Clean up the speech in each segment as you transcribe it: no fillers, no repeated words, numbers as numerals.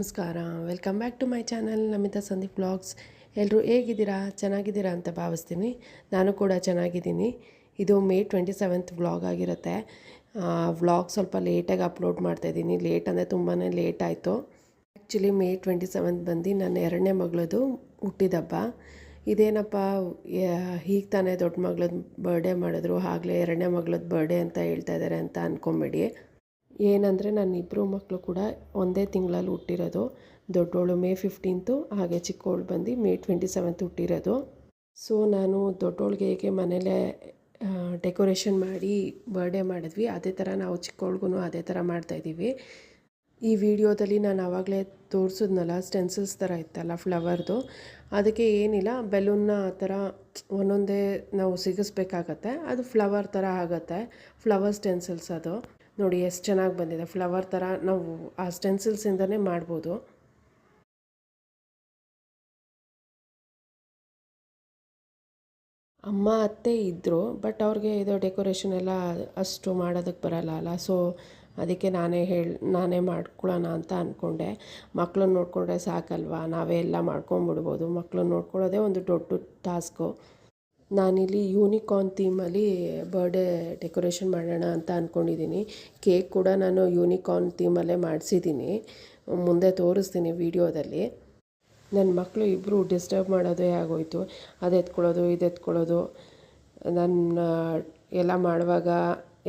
ನಮಸ್ಕಾರ, welcome back to my channel Namita Sandeep vlogs. ಎಲ್ಲರೂ ಹೇಗಿದ್ದೀರಾ? ಚೆನ್ನಾಗಿದ್ದೀರಾ ಅಂತ ಭಾವಿಸ್ತೀನಿ. ನಾನು ಕೂಡ ಚೆನ್ನಾಗಿದ್ದೀನಿ. ಇದು ಮೇ 27th ವ್ಲಾಗ್ ಆಗಿರುತ್ತೆ. ವ್ಲಾಗ್ ಸ್ವಲ್ಪ ಲೇಟಾಗಿ ಅಪ್ಲೋಡ್ ಮಾಡ್ತಾಯಿದ್ದೀನಿ. ಲೇಟ್ ಅಂದರೆ ತುಂಬಾ ಲೇಟ್ ಆಯಿತು. ಆ್ಯಕ್ಚುಲಿ ಮೇ 27th ಬಂದು ನನ್ನ ಎರಡನೇ ಮಗಳದು ಹುಟ್ಟಿದಬ್ಬ. ಇದೇನಪ್ಪ ಹೀಗೆ ತಾನೇ ದೊಡ್ಡ ಮಗಳದ್ದು ಬರ್ಡೇ ಮಾಡಿದ್ರು, ಆಗಲೇ ಎರಡನೇ ಮಗಳದ್ದು ಬರ್ಡೇ ಅಂತ ಹೇಳ್ತಾ ಇದ್ದಾರೆ ಅಂತ ಅಂದ್ಕೊಂಬೇಡಿ. ಏನಂದರೆ ನನ್ನ ಇಬ್ಬರು ಮಕ್ಕಳು ಕೂಡ ಒಂದೇ ತಿಂಗಳಲ್ಲಿ ಹುಟ್ಟಿರೋದು. ದೊಡ್ಡವಳು ಮೇ 15th, ಹಾಗೆ ಚಿಕ್ಕವಳು ಬಂದು ಮೇ 27th ಹುಟ್ಟಿರೋದು. ಸೊ ನಾನು ದೊಡ್ಡವಳಿಗೆ ಹೇಗೆ ಮನೇಲೇ ಡೆಕೋರೇಷನ್ ಮಾಡಿ ಬರ್ಡೇ ಮಾಡಿದ್ವಿ, ಅದೇ ಥರ ನಾವು ಚಿಕ್ಕವಳಿಗೂ ಅದೇ ಥರ ಮಾಡ್ತಾಯಿದ್ದೀವಿ. ಈ ವಿಡಿಯೋದಲ್ಲಿ ನಾನು ಆವಾಗಲೇ ತೋರಿಸಿದ್ನಲ್ಲ, ಸ್ಟೆನ್ಸಿಲ್ಸ್ ಥರ ಇತ್ತಲ್ಲ ಫ್ಲವರ್ದು, ಅದಕ್ಕೆ ಏನಿಲ್ಲ, ಬೆಲೂನ್ನ ಆ ಥರ ಒಂದೊಂದೇ ನಾವು ಸಿಗಿಸ್ಬೇಕಾಗತ್ತೆ. ಅದು ಫ್ಲವರ್ ಥರ ಆಗುತ್ತೆ. ಫ್ಲವರ್ ಸ್ಟೆನ್ಸಿಲ್ಸ್ ಅದು ನೋಡಿ ಎಷ್ಟು ಚೆನ್ನಾಗಿ ಬಂದಿದೆ. ಫ್ಲವರ್ ಥರ ನಾವು ಆ ಸ್ಟೆನ್ಸಿಲ್ಸಿಂದನೇ ಮಾಡ್ಬೋದು. ಅಮ್ಮ ಅತ್ತೆ ಇದ್ದರು, ಬಟ್ ಅವ್ರಿಗೆ ಇದು ಡೆಕೋರೇಷನ್ ಎಲ್ಲ ಅಷ್ಟು ಮಾಡೋದಕ್ಕೆ ಬರಲ್ಲ ಅಲ್ಲ. ಸೊ ಅದಕ್ಕೆ ನಾನೇ ಮಾಡ್ಕೊಳ್ಳೋಣ ಅಂತ ಅಂದ್ಕೊಂಡೆ. ಮಕ್ಕಳನ್ನ ನೋಡಿಕೊಂಡ್ರೆ ಸಾಕಲ್ವಾ, ನಾವೇ ಎಲ್ಲ ಮಾಡ್ಕೊಂಬಿಡ್ಬೋದು. ಮಕ್ಕಳನ್ನ ನೋಡ್ಕೊಳ್ಳೋದೇ ಒಂದು ದೊಡ್ಡ ಟಾಸ್ಕು. ನಾನಿಲ್ಲಿ ಯೂನಿಕಾರ್ನ್ ಥೀಮಲ್ಲಿ ಬರ್ಡೇ ಡೆಕೋರೇಷನ್ ಮಾಡೋಣ ಅಂತ ಅಂದ್ಕೊಂಡಿದ್ದೀನಿ. ಕೇಕ್ ಕೂಡ ನಾನು ಯೂನಿಕಾರ್ನ್ ಥೀಮಲ್ಲೇ ಮಾಡಿಸಿದ್ದೀನಿ, ಮುಂದೆ ತೋರಿಸ್ತೀನಿ ವಿಡಿಯೋದಲ್ಲಿ. ನನ್ನ ಮಕ್ಕಳು ಇಬ್ಬರು ಡಿಸ್ಟರ್ಬ್ ಮಾಡೋದೇ ಆಗೋಯಿತು. ಅದು ಎತ್ಕೊಳ್ಳೋದು ಇದು ಎತ್ಕೊಳ್ಳೋದು, ನನ್ನ ಎಲ್ಲ ಮಾಡುವಾಗ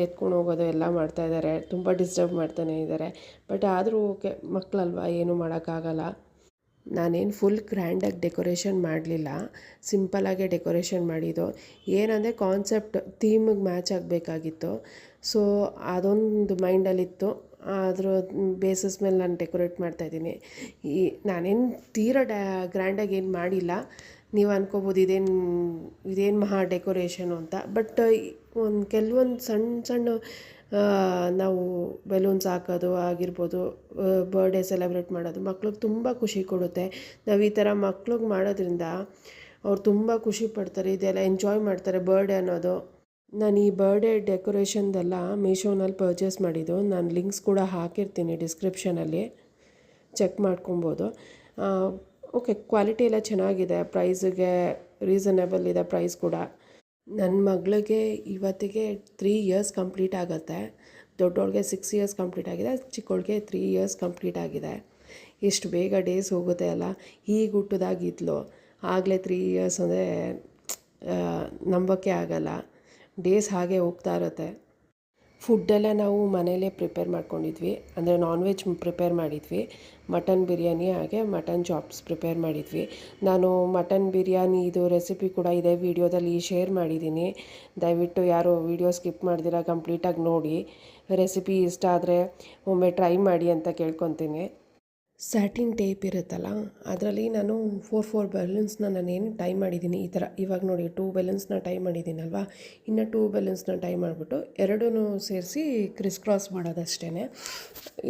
ಎತ್ಕೊಂಡು ಹೋಗೋದು ಎಲ್ಲ ಮಾಡ್ತಾಯಿದ್ದಾರೆ. ತುಂಬ ಡಿಸ್ಟರ್ಬ್ ಮಾಡ್ತಾನೆ ಇದ್ದಾರೆ. ಬಟ್ ಆದರೂ ಓಕೆ, ಮಕ್ಕಳಲ್ವ, ಏನೂ ಮಾಡೋಕ್ಕಾಗಲ್ಲ. ನಾನೇನು ಫುಲ್ ಗ್ರ್ಯಾಂಡಾಗಿ ಡೆಕೋರೇಷನ್ ಮಾಡಲಿಲ್ಲ, ಸಿಂಪಲಾಗೆ ಡೆಕೋರೇಷನ್ ಮಾಡಿದ್ದು. ಏನಂದರೆ ಕಾನ್ಸೆಪ್ಟ್ ಥೀಮಿಗೆ ಮ್ಯಾಚ್ ಆಗಬೇಕಾಗಿತ್ತು. ಸೊ ಅದೊಂದು ಮೈಂಡಲ್ಲಿತ್ತು. ಅದ್ರ ಬೇಸಿಸ್ ಮೇಲೆ ನಾನು ಡೆಕೋರೇಟ್ ಮಾಡ್ತಾಯಿದ್ದೀನಿ. ನಾನೇನು ತೀರಾ ಗ್ರ್ಯಾಂಡಾಗಿ ಏನು ಮಾಡಿಲ್ಲ. ನೀವು ಅನ್ಕೋಬೋದು ಇದೇನು ಮಹಾ ಡೆಕೋರೇಷನು ಅಂತ. ಬಟ್ ಕೆಲವೊಂದು ಸಣ್ಣ ನಾವು ಬೆಲೂನ್ಸ್ ಹಾಕೋದು ಆಗಿರ್ಬೋದು, ಬರ್ಡೇ ಸೆಲೆಬ್ರೇಟ್ ಮಾಡೋದು ಮಕ್ಳಿಗೆ ತುಂಬ ಖುಷಿ ಕೊಡುತ್ತೆ. ನಾವು ಈ ಥರ ಮಕ್ಳಿಗೆ ಮಾಡೋದ್ರಿಂದ ಅವ್ರು ತುಂಬ ಖುಷಿ ಪಡ್ತಾರೆ, ಇದೆಲ್ಲ ಎಂಜಾಯ್ ಮಾಡ್ತಾರೆ ಬರ್ಡೇ ಅನ್ನೋದು. ನಾನು ಈ ಬರ್ಡೇ ಡೆಕೋರೇಷನ್ದೆಲ್ಲ ಮೀಶೋನಲ್ಲಿ ಪರ್ಚೇಸ್ ಮಾಡಿದ್ದು. ನಾನು ಲಿಂಕ್ಸ್ ಕೂಡ ಹಾಕಿರ್ತೀನಿ ಡಿಸ್ಕ್ರಿಪ್ಷನಲ್ಲಿ, ಚೆಕ್ ಮಾಡ್ಕೊಬೋದು. ಓಕೆ, ಕ್ವಾಲಿಟಿ ಎಲ್ಲ ಚೆನ್ನಾಗಿದೆ, ಪ್ರೈಸಿಗೆ ರೀಸನೇಬಲ್ ಇದೆ ಪ್ರೈಸ್ ಕೂಡ. ನನ್ನ ಮಗಳಿಗೆ ಇವತ್ತಿಗೆ 3 years ಕಂಪ್ಲೀಟ್ ಆಗುತ್ತೆ. ದೊಡ್ಡವಳಿಗೆ 6 years ಕಂಪ್ಲೀಟ್ ಆಗಿದೆ, ಚಿಕ್ಕವಳಿಗೆ 3 years ಕಂಪ್ಲೀಟ್ ಆಗಿದೆ. ಎಷ್ಟು ಬೇಗ ಡೇಸ್ ಹೋಗುತ್ತೆ ಅಲ್ಲ. ಹೀಗೆ ಹುಟ್ಟೋದಾಗಿದ್ಲು, ಆಗಲೇ 3 years ಅಂದರೆ ನಂಬೋಕ್ಕೆ ಆಗಲ್ಲ. ಡೇಸ್ ಹಾಗೆ ಹೋಗ್ತಾ ಇರುತ್ತೆ. ಫುಡ್ಡೆಲ್ಲ ನಾವು ಮನೇಲೇ ಪ್ರಿಪೇರ್ ಮಾಡ್ಕೊಂಡಿದ್ವಿ. ಅಂದರೆ ನಾನ್ ವೆಜ್ ಪ್ರಿಪೇರ್ ಮಾಡಿದ್ವಿ. ಮಟನ್ ಬಿರಿಯಾನಿ ಹಾಗೆ ಮಟನ್ ಚಾಪ್ಸ್ ಪ್ರಿಪೇರ್ ಮಾಡಿದ್ವಿ. ನಾನು ಮಟನ್ ಬಿರಿಯಾನಿ ಇದು ರೆಸಿಪಿ ಕೂಡ ಇದೇ ವಿಡಿಯೋದಲ್ಲಿ ಶೇರ್ ಮಾಡಿದ್ದೀನಿ. ದಯವಿಟ್ಟು ಯಾರು ವಿಡಿಯೋ ಸ್ಕಿಪ್ ಮಾಡ್ದಿರ ಕಂಪ್ಲೀಟಾಗಿ ನೋಡಿ. ರೆಸಿಪಿ ಇಷ್ಟ ಆದರೆ ಒಮ್ಮೆ ಟ್ರೈ ಮಾಡಿ ಅಂತ ಕೇಳ್ಕೊತೀನಿ. ಸ್ಯಾಟಿನ್ ಟೇಪ್ ಇರುತ್ತಲ್ಲ, ಅದರಲ್ಲಿ ನಾನು 4 ಬೆಲೂನ್ಸ್ನ ನಾನೇನು ಟೈ ಮಾಡಿದ್ದೀನಿ. ಈ ಥರ ಇವಾಗ ನೋಡಿ 2 ಬೆಲೂನ್ಸ್ನ ಟೈ ಮಾಡಿದ್ದೀನಲ್ವ, ಇನ್ನು 2 ಬೆಲೂನ್ಸ್ನ ಟೈ ಮಾಡಿಬಿಟ್ಟು ಎರಡೂ ಸೇರಿಸಿ ಕ್ರಿಸ್ ಕ್ರಾಸ್ ಮಾಡೋದಷ್ಟೇ.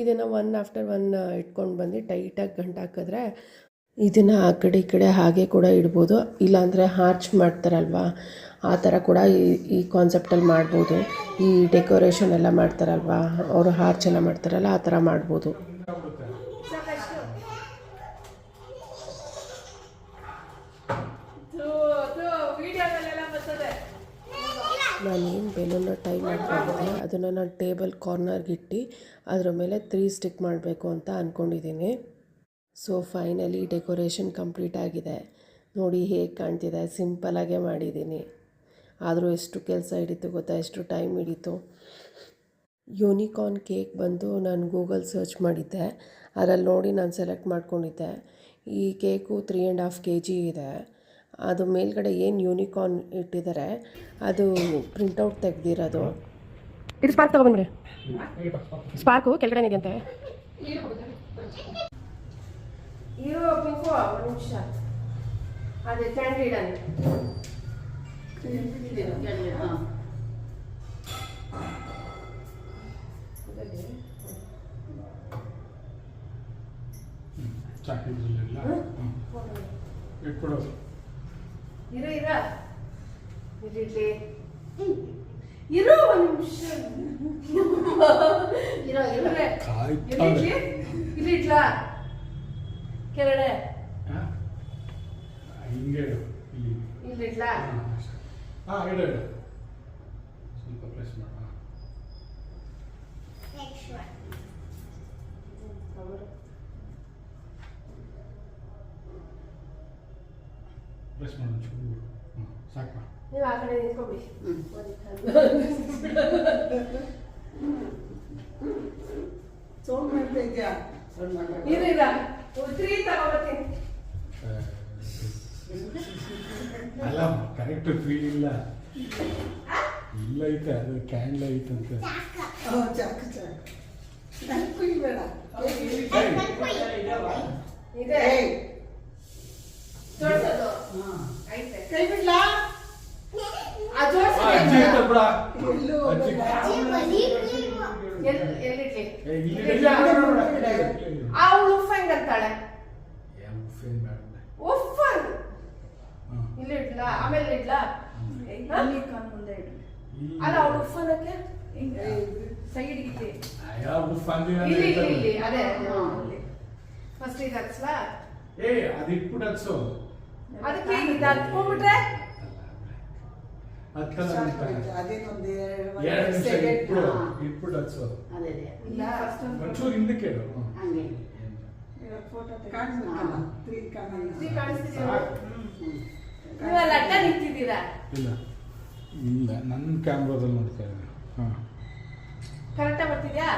ಇದನ್ನು 1 after 1 ಇಟ್ಕೊಂಡು ಬಂದು ಟೈಟಾಗಿ ಗಂಟು ಹಾಕಿದ್ರೆ ಇದನ್ನು ಆ ಕಡೆ ಈ ಕಡೆ ಹಾಗೆ ಕೂಡ ಇಡ್ಬೋದು. ಇಲ್ಲಾಂದರೆ ಹಾರ್ಚ್ ಮಾಡ್ತಾರಲ್ವ, ಆ ಥರ ಕೂಡ ಈ ಕಾನ್ಸೆಪ್ಟಲ್ಲಿ ಮಾಡ್ಬೋದು. ಈ ಡೆಕೋರೇಷನ್ ಎಲ್ಲ ಮಾಡ್ತಾರಲ್ವ, ಅವರು ಹಾರ್ಚ್ ಎಲ್ಲ ಮಾಡ್ತಾರಲ್ಲ, ಆ ಥರ ಮಾಡ್ಬೋದು. ನಾನೇನು ಬೆಲೂನ್ನ ಟೈ ಮಾಡ್ಕೊಂಡಿದ್ದೆ ಅದನ್ನು ನಾನು ಟೇಬಲ್ ಕಾರ್ನರ್ಗೆ ಇಟ್ಟು ಅದರ ಮೇಲೆ 3 ಸ್ಟಿಕ್ ಮಾಡಬೇಕು ಅಂತ ಅಂದ್ಕೊಂಡಿದ್ದೀನಿ. ಸೊ ಫೈನಲಿ ಡೆಕೋರೇಷನ್ ಕಂಪ್ಲೀಟ್ ಆಗಿದೆ. ನೋಡಿ ಹೇಗೆ ಕಾಣ್ತಿದೆ, ಸಿಂಪಲಾಗೆ ಮಾಡಿದ್ದೀನಿ. ಆದರೂ ಎಷ್ಟು ಕೆಲಸ ಹಿಡಿತು ಗೊತ್ತಾ, ಎಷ್ಟು ಟೈಮ್ ಹಿಡಿತು. ಯೂನಿಕಾರ್ನ್ ಕೇಕ್ ಬಂದು ನಾನು ಗೂಗಲ್ ಸರ್ಚ್ ಮಾಡಿದ್ದೆ, ಅದರಲ್ಲಿ ನೋಡಿ ನಾನು ಸೆಲೆಕ್ಟ್ ಮಾಡ್ಕೊಂಡಿದ್ದೆ. ಈ ಕೇಕು 3.5 kg ಇದೆ. ಅದು ಮೇಲ್ಗಡೆ ಏನು ಯೂನಿಕಾರ್ನ್ ಇಟ್ಟಿದ್ದಾರೆ ಅದು ಪ್ರಿಂಟೌಟ್ ತೆಗ್ದಿರೋದು. ಇದು ಸ್ಪಾರ್ಕ್ ತಗೊಬಂದ್ರಿ, ಸ್ಪಾರ್ಕು ಕೆಳಗಡೆ ಇದೆಯಂತೆ. ಅದೇ ಕ್ಯಾಂಡಿಡನ್ ಇರೋ ಒಂದು ನಿಮಿಷ ಇರೋ ಇರ್ಲೆ ಇಲ್ಲಿ ಇಡ್ಲಾ ಕೆಳಗಡೆ ಹಿಂಗೆ ಇಲ್ಲಿ ಇಡ್ಲಾ? ಇಡು ಸ್ವಲ್ಪ ಪ್ರೆಸ್ ಮಾಡ. ಪ್ರೆಸ್ ಮಾಡು ಚೂರು. ಸಾಕಾ? ನೀವು ಆ ಕಡೆ ನಿಂತ್ಕೊಬಿಡಿ. ಸೌಂಡ್ ಮಾಡ್ತಾ ಇದೆಯಾ? ಇರಿಲ್ಲ ಉತ್ರಿ ತಗೋಬರ್ತೀನಿ. ಅಲ್ಲ ಕರೆಕ್ಟ್ ಫೀಲ್ ಇಲ್ಲ. ಇಲ್ಲ ಐತೆ ಅದು ಕ್ಯಾಂಡ್ಲ್ ಐತಂತೆ. ಚಾಕು ನನ್ ಕುಯ್ಬೇಡ. ಇದೆ ಜೋಡ್ಸೋದು ಐತೆ. ಕೈ ಬಿಡ್ಲಾ? ಆ ಜೋಡ್ಸೋದು ಅಜ್ಜಿ ಐತೆ ಬಿಡ. ಎಲ್ಲೂ ಅಜ್ಜಿ ಎಲ್ಲಿಡ್ಲಿ? ಅವಳು ಉಫ್ ಹೆಂಗಂತಾಳೆ? ಉಫ್ ಇಲ್ಲಿ ಇಡ್ಲಾ? ಆಮೇಲೆ ಇಡ್ಲಾ? ಅಲ್ಲ ಅವಳು ಉಫ್ ಅನ್ನಕ್ಕೆ ಸೈಡ್ ಇಲ್ಲಿ ಇಲ್ಲಿ ಅದೇ ಫಸ್ಟ್ ಇದು ಹಚ್ಲಾ? ಅದಿಟ್ಬಿಟ್ಟು ಹಚ್ಚು. ಅದಕ್ಕೆ ಇದು ಹತ್ಕೊಂಡ್ಬಿಟ್ರೆ ಅದೇನೊಂದು 2 ನಿಮಿಷ ಇಟ್ಬಿಟ್ಟು ಹಚ್ಚು. ಇಲ್ಲ ಒಂಚೂರು ಹಿಂದಕ್ಕೆ ಇಡು. ಫೋಟೋ ಕಾಣಿಸ್ಬೇಕಲ್ಲ? ಇದು ಕಾಣಿಸ್ತಿದೆಯಾ? ನೀವೆಲ್ಲ ಅಡ್ಡ ನಿಂತಿದ್ದೀರಾ? ಇಲ್ಲ ಇಲ್ಲ ನನ್ನ ಕ್ಯಾಮ್ರಾದಲ್ಲಿ ನೋಡ್ತಾ ಇದ್ದೀನಿ. ಕರೆಕ್ಟಾಗಿ ಬರ್ತಿದ್ಯಾ?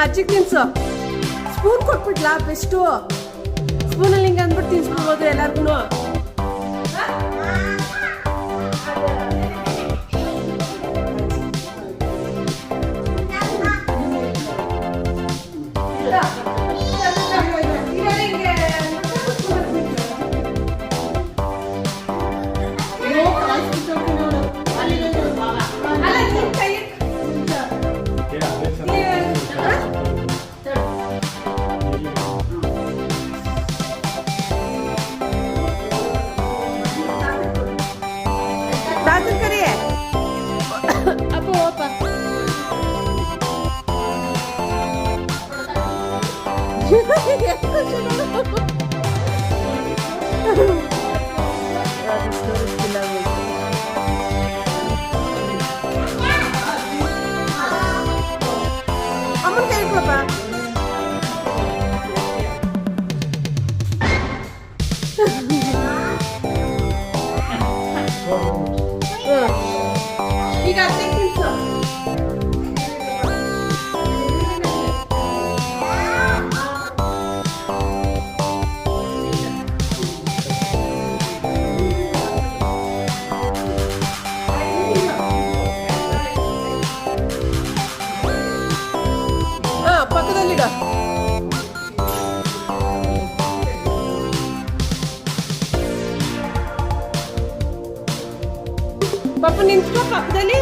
ಅಜ್ಜಿಗೆ ತಿನ್ಸು. ಸ್ಪೂನ್ ಕೊಟ್ಬಿಡ್ಲಾ? ಬೆಸ್ಟು ಸ್ಪೂನಲ್ಲಿ ಹಿಂಗೆ ಅಂದ್ಬಿಟ್ಟು ತಿನ್ಸ್ಬಿಡ್ಬೋದು ಎಲ್ಲಾರ್ಗು. ಅಮ್ಮನ ಕೈ ಕೊಡಪ್ಪ. ಈಗ ಅತ್ತೆ ತಿನ್ಸು. ಪಕ್ಕದಲ್ಲಿಡ. ಪಾಪ ನಿಂತ್ಕೋ ಪಕ್ಕದಲ್ಲಿ.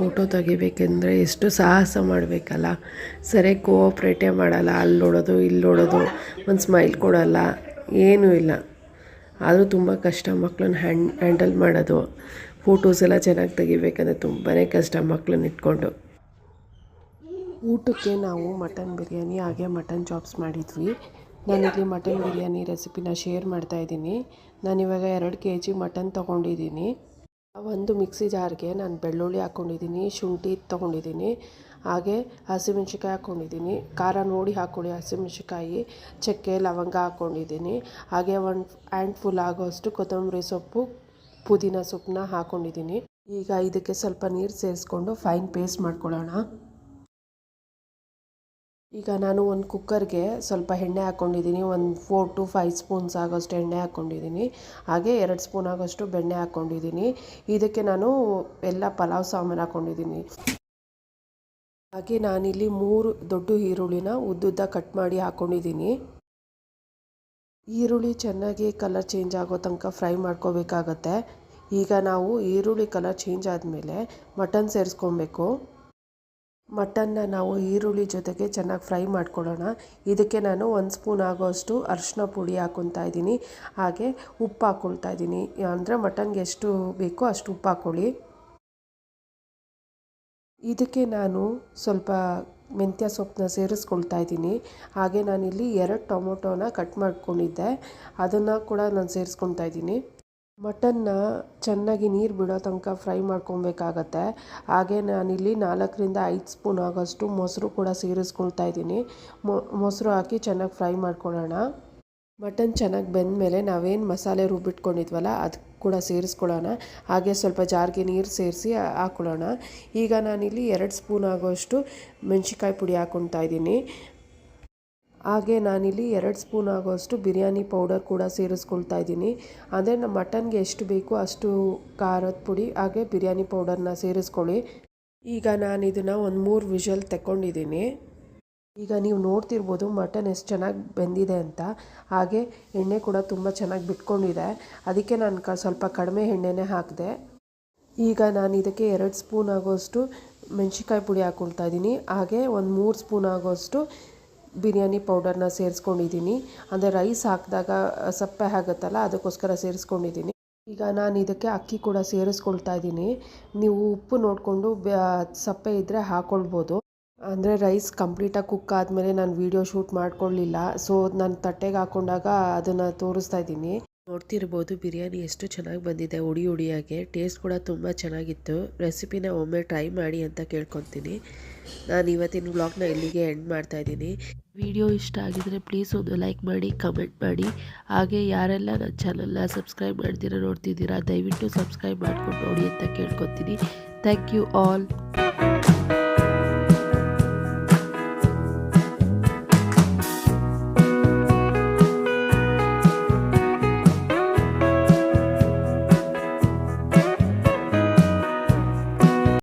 ಫೋಟೋ ತೆಗಿಬೇಕೆಂದರೆ ಎಷ್ಟು ಸಾಹಸ ಮಾಡಬೇಕಲ್ಲ. ಸರಿಯಾಗಿ ಕೋಆಪ್ರೇಟೇ ಮಾಡಲ್ಲ, ಅಲ್ಲಿ ನೋಡೋದು ಇಲ್ಲಿ ನೋಡೋದು, ಒಂದು ಸ್ಮೈಲ್ ಕೊಡಲ್ಲ, ಏನೂ ಇಲ್ಲ. ಆದರೂ ತುಂಬ ಕಷ್ಟ ಮಕ್ಕಳನ್ನ ಹ್ಯಾಂಡಲ್ ಮಾಡೋದು. ಫೋಟೋಸ್ ಎಲ್ಲ ಚೆನ್ನಾಗಿ ತೆಗಿಬೇಕಂದ್ರೆ ತುಂಬಾ ಕಷ್ಟ ಮಕ್ಕಳನ್ನ ಇಟ್ಕೊಂಡು. ಊಟಕ್ಕೆ ನಾವು ಮಟನ್ ಬಿರಿಯಾನಿ ಹಾಗೆ ಮಟನ್ ಚಾಪ್ಸ್ ಮಾಡಿದ್ವಿ. ನಾನಿಲ್ಲಿ ಮಟನ್ ಬಿರಿಯಾನಿ ರೆಸಿಪಿನ ಶೇರ್ ಮಾಡ್ತಾಯಿದ್ದೀನಿ. ನಾನಿವಾಗ 2 kg ಮಟನ್ ತೊಗೊಂಡಿದ್ದೀನಿ. ಒಂದು ಮಿಕ್ಸಿ ಜಾರ್ಗೆ ನಾನು ಬೆಳ್ಳುಳ್ಳಿ ಹಾಕ್ಕೊಂಡಿದ್ದೀನಿ, ಶುಂಠಿ ತೊಗೊಂಡಿದ್ದೀನಿ, ಹಾಗೆ ಹಸಿಮೆಣ್ಸಿಕಾಯಿ ಹಾಕ್ಕೊಂಡಿದ್ದೀನಿ. ಖಾರ ನೋಡಿ ಹಾಕ್ಕೊಳ್ಳಿ, ಹಸಿಮೆಣ್ಸಿಕಾಯಿ, ಚಕ್ಕೆ, ಲವಂಗ ಹಾಕ್ಕೊಂಡಿದ್ದೀನಿ. ಹಾಗೆ 1 ಹ್ಯಾಂಡ್ಫುಲ್ ಆಗೋಷ್ಟು ಕೊತ್ತಂಬರಿ ಸೊಪ್ಪು, ಪುದೀನ ಸೊಪ್ಪನ್ನ ಹಾಕ್ಕೊಂಡಿದ್ದೀನಿ. ಈಗ ಇದಕ್ಕೆ ಸ್ವಲ್ಪ ನೀರು ಸೇರಿಸ್ಕೊಂಡು ಫೈನ್ ಪೇಸ್ಟ್ ಮಾಡ್ಕೊಳ್ಳೋಣ. ಈಗ ನಾನು ಒಂದು ಕುಕ್ಕರ್ಗೆ ಸ್ವಲ್ಪ ಎಣ್ಣೆ ಹಾಕ್ಕೊಂಡಿದ್ದೀನಿ. ಒಂದು 4 to 5 ಸ್ಪೂನ್ಸ್ ಆಗೋಷ್ಟು ಎಣ್ಣೆ ಹಾಕ್ಕೊಂಡಿದ್ದೀನಿ. ಹಾಗೆ 2 ಸ್ಪೂನ್ ಆಗೋಷ್ಟು ಬೆಣ್ಣೆ ಹಾಕ್ಕೊಂಡಿದ್ದೀನಿ. ಇದಕ್ಕೆ ನಾನು ಎಲ್ಲ ಪಲಾವ್ ಸಾಮಾನು ಹಾಕ್ಕೊಂಡಿದ್ದೀನಿ. ಹಾಗೆ ನಾನಿಲ್ಲಿ 3 ದೊಡ್ಡ ಈರುಳ್ಳಿನ ಉದ್ದುದ್ದ ಕಟ್ ಮಾಡಿ ಹಾಕ್ಕೊಂಡಿದ್ದೀನಿ. ಈರುಳ್ಳಿ ಚೆನ್ನಾಗಿ ಕಲರ್ ಚೇಂಜ್ ಆಗೋ ತನಕ ಫ್ರೈ ಮಾಡ್ಕೋಬೇಕಾಗತ್ತೆ. ಈಗ ನಾವು ಈರುಳ್ಳಿ ಕಲರ್ ಚೇಂಜ್ ಆದಮೇಲೆ ಮಟನ್ ಸೇರಿಸ್ಕೊಬೇಕು. ಮಟನ್ನ ನಾವು ಈರುಳ್ಳಿ ಜೊತೆಗೆ ಚೆನ್ನಾಗಿ ಫ್ರೈ ಮಾಡ್ಕೊಳ್ಳೋಣ. ಇದಕ್ಕೆ ನಾನು 1 ಸ್ಪೂನ್ ಆಗೋಷ್ಟು ಅರಿಶಿನ ಪುಡಿ ಹಾಕ್ಕೊತಾ ಇದ್ದೀನಿ. ಹಾಗೆ ಉಪ್ಪು ಹಾಕ್ಕೊಳ್ತಾ ಇದ್ದೀನಿ. ಅಂದರೆ ಮಟನ್ಗೆ ಎಷ್ಟು ಬೇಕೋ ಅಷ್ಟು ಉಪ್ಪು ಹಾಕ್ಕೊಳ್ಳಿ. ಇದಕ್ಕೆ ನಾನು ಸ್ವಲ್ಪ ಮೆಂತ್ಯ ಸೊಪ್ಪನ್ನ ಸೇರಿಸ್ಕೊಳ್ತಾ ಇದ್ದೀನಿ. ಹಾಗೆ ನಾನಿಲ್ಲಿ 2 ಟೊಮೊಟೊನ ಕಟ್ ಮಾಡ್ಕೊಂಡಿದ್ದೆ, ಅದನ್ನು ಕೂಡ ನಾನು ಸೇರಿಸ್ಕೊಳ್ತಾ ಇದ್ದೀನಿ. ಮಟನ್ನ ಚೆನ್ನಾಗಿ ನೀರು ಬಿಡೋ ತನಕ ಫ್ರೈ ಮಾಡ್ಕೊಬೇಕಾಗತ್ತೆ. ಹಾಗೆ ನಾನಿಲ್ಲಿ 4ರಿಂದ 5 ಸ್ಪೂನ್ ಆಗೋಷ್ಟು ಮೊಸರು ಕೂಡ ಸೇರಿಸ್ಕೊಳ್ತಾ ಇದ್ದೀನಿ. ಮೊಸರು ಹಾಕಿ ಚೆನ್ನಾಗಿ ಫ್ರೈ ಮಾಡ್ಕೊಳ್ಳೋಣ. ಮಟನ್ ಚೆನ್ನಾಗಿ ಬೆಂದಮೇಲೆ ನಾವೇನು ಮಸಾಲೆ ರುಬ್ಬಿಟ್ಕೊಂಡಿದ್ವಲ್ಲ ಅದು ಕೂಡ ಸೇರಿಸ್ಕೊಳ್ಳೋಣ. ಹಾಗೆ ಸ್ವಲ್ಪ ಜಾರ್ಗೆ ನೀರು ಸೇರಿಸಿ ಹಾಕ್ಕೊಳ್ಳೋಣ. ಈಗ ನಾನಿಲ್ಲಿ 2 ಸ್ಪೂನ್ ಆಗೋಷ್ಟು ಮೆಣಸಿನ್ಕಾಯಿ ಪುಡಿ ಹಾಕ್ಕೊಳ್ತಾ ಇದ್ದೀನಿ. ಹಾಗೆ ನಾನಿಲ್ಲಿ 2 ಸ್ಪೂನ್ ಆಗೋಷ್ಟು ಬಿರಿಯಾನಿ ಪೌಡರ್ ಕೂಡ ಸೇರಿಸ್ಕೊಳ್ತಾ ಇದ್ದೀನಿ. ಅಂದರೆ ನಮ್ಮ ಮಟನ್ಗೆ ಎಷ್ಟು ಬೇಕೋ ಅಷ್ಟು ಖಾರದ ಪುಡಿ ಹಾಗೆ ಬಿರಿಯಾನಿ ಪೌಡರ್ನ ಸೇರಿಸ್ಕೊಳ್ಳಿ. ಈಗ ನಾನು ಇದನ್ನು ಒಂದು 3 ವಿಷಲ್ ತೆಕ್ಕೊಂಡಿದ್ದೀನಿ. ಈಗ ನೀವು ನೋಡ್ತಿರ್ಬೋದು ಮಟನ್ ಎಷ್ಟು ಚೆನ್ನಾಗಿ ಬೆಂದಿದೆ ಅಂತ. ಹಾಗೆ ಎಣ್ಣೆ ಕೂಡ ತುಂಬ ಚೆನ್ನಾಗಿ ಬಿಟ್ಕೊಂಡಿದೆ. ಅದಕ್ಕೆ ನಾನು ಸ್ವಲ್ಪ ಕಡಿಮೆ ಎಣ್ಣೆನೇ ಹಾಕಿದೆ. ಈಗ ನಾನು ಇದಕ್ಕೆ 2 ಸ್ಪೂನ್ ಆಗೋಷ್ಟು ಮೆಣಸಿನ್ಕಾಯಿ ಪುಡಿ ಹಾಕ್ಕೊಳ್ತಾ ಇದ್ದೀನಿ. ಹಾಗೆ ಒಂದು 3 ಸ್ಪೂನ್ ಆಗೋಷ್ಟು ಬಿರಿಯಾನಿ ಪೌಡರ್ನ ಸೇರಿಸ್ಕೊಂಡಿದ್ದೀನಿ. ಅಂದರೆ ರೈಸ್ ಹಾಕಿದಾಗ ಸಪ್ಪೆ ಆಗುತ್ತಲ್ಲ, ಅದಕ್ಕೋಸ್ಕರ ಸೇರಿಸ್ಕೊಂಡಿದ್ದೀನಿ. ಈಗ ನಾನು ಇದಕ್ಕೆ ಅಕ್ಕಿ ಕೂಡ ಸೇರಿಸ್ಕೊಳ್ತಾ ಇದ್ದೀನಿ. ನೀವು ಉಪ್ಪು ನೋಡಿಕೊಂಡು ಸಪ್ಪೆ ಇದ್ದರೆ ಹಾಕ್ಕೊಳ್ಬೋದು. ಅಂದರೆ ರೈಸ್ ಕಂಪ್ಲೀಟಾಗಿ ಕುಕ್ ಆದಮೇಲೆ ನಾನು ವೀಡಿಯೋ ಶೂಟ್ ಮಾಡ್ಕೊಳ್ಳಿಲ್ಲ, ಸೊ ನಾನು ತಟ್ಟೆಗೆ ಹಾಕ್ಕೊಂಡಾಗ ಅದನ್ನು ತೋರಿಸ್ತಾ ಇದ್ದೀನಿ. ನೋಡ್ತಿರ್ಬೋದು ಬಿರಿಯಾನಿ ಎಷ್ಟು ಚೆನ್ನಾಗಿ ಬಂದಿದೆ, ಹುಡಿಯಾಗೆ. ಟೇಸ್ಟ್ ಕೂಡ ತುಂಬ ಚೆನ್ನಾಗಿತ್ತು. ರೆಸಿಪಿನ ಒಮ್ಮೆ ಟ್ರೈ ಮಾಡಿ ಅಂತ ಕೇಳ್ಕೊತೀನಿ. ನಾನು ಇವತ್ತಿನ ವ್ಲಾಗ್ನ ಇಲ್ಲಿಗೆ ಎಂಡ್ ಮಾಡ್ತಾಯಿದ್ದೀನಿ. ವಿಡಿಯೋ ಇಷ್ಟ ಆಗಿದರೆ ಪ್ಲೀಸ್ ಒಂದು ಲೈಕ್ ಮಾಡಿ, ಕಮೆಂಟ್ ಮಾಡಿ. ಹಾಗೆ ಯಾರೆಲ್ಲ ನನ್ನ ಚಾನಲ್ನ ಸಬ್ಸ್ಕ್ರೈಬ್ ಮಾಡ್ತೀರಾ ನೋಡ್ತಿದ್ದೀರಾ, ದಯವಿಟ್ಟು ಸಬ್ಸ್ಕ್ರೈಬ್ ಮಾಡ್ಕೊಂಡು ನೋಡಿ ಅಂತ ಕೇಳ್ಕೊತೀನಿ. Thank you all.